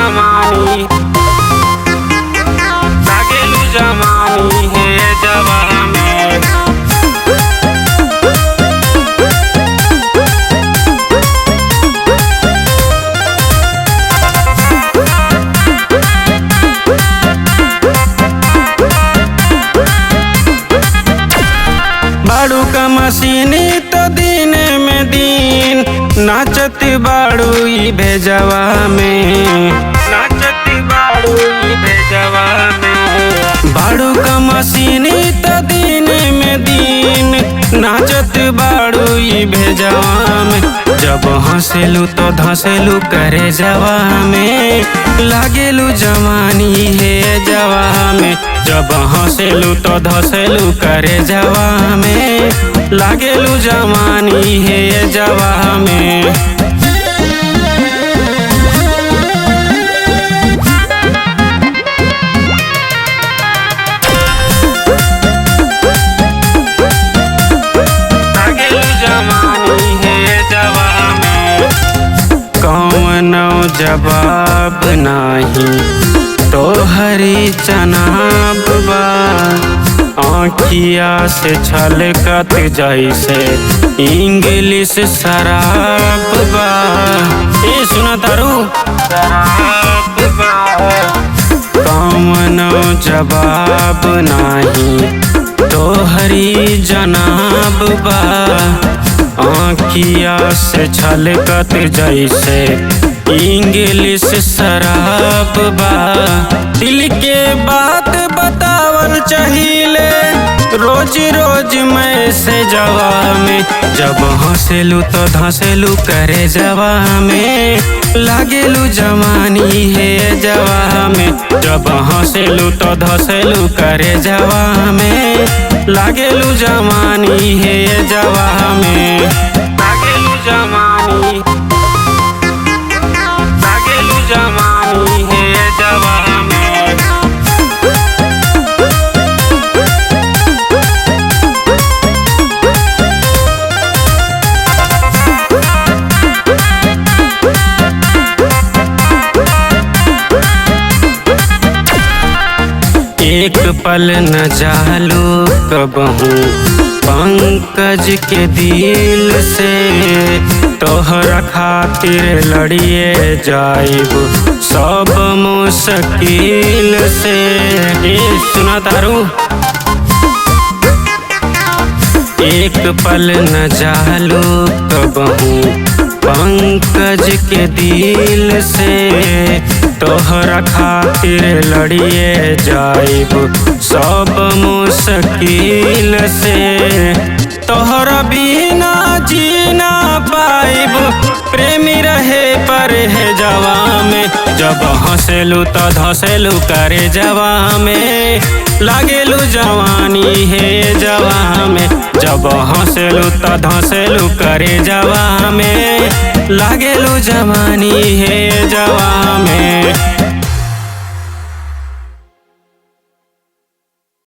जमानी, लागेलू जमानी है जवा में। बाड़ू का मशीनी तो दिन में दिन नाचत बाड़ू ई भेजवा में, नाचत बाड़ू ई भेजवा में। बाड़ू का मशीनी तो दिन में दिन नाचत बाड़ू ई भेजवा में। जब हंसेलू तो धंसेलू करे जवा में, लागेलू जवानी है जवा में। जब हंसेलू तो धंसेलू करे जवा में, लागेलू जवानी है जवा में। कौनो जवाब नाही तो हरी चनाब बा, आँखिया से छलकत जैसे इंग्लिश शराब बा। ए सुना तारू शराब बा। कौनो जवाब नाही तो हरी जनाब बा, आँखिया से छलकत जैसे इंग्लिश शराब बा। दिल के बात बतावल चाहिए रोज रोज मैं से जवा में। जब हंसेलू तो धंसेलू करे जवा में, लागेलू जवानी है जवा में। जब हंसेलू तो धंसेलू करे जवा में, लागेलू जवानी है जवा में। लागेलू जवानी, लागेलू जवानी है जवा में। एक पल न जालू कबहू पंकज के दिल से, तोहरा खातिर लड़िए जाइब सब मुश्किल से। ए सुना तारू एक पल न जालू कबहू पंकज के दिल से, तोहरा खातिर लड़िए जाइब सब मुश्किल से। तोहरा बिना जीना पाइब प्रेमी रहे पर है जवा में। जब हंसेलू तो धंसेलू करे जवा में, लागेलू जवानी है जवा में। जब हंसेलू तो धंसेलू करे जवा में, लागेलू जवानी है जवा में।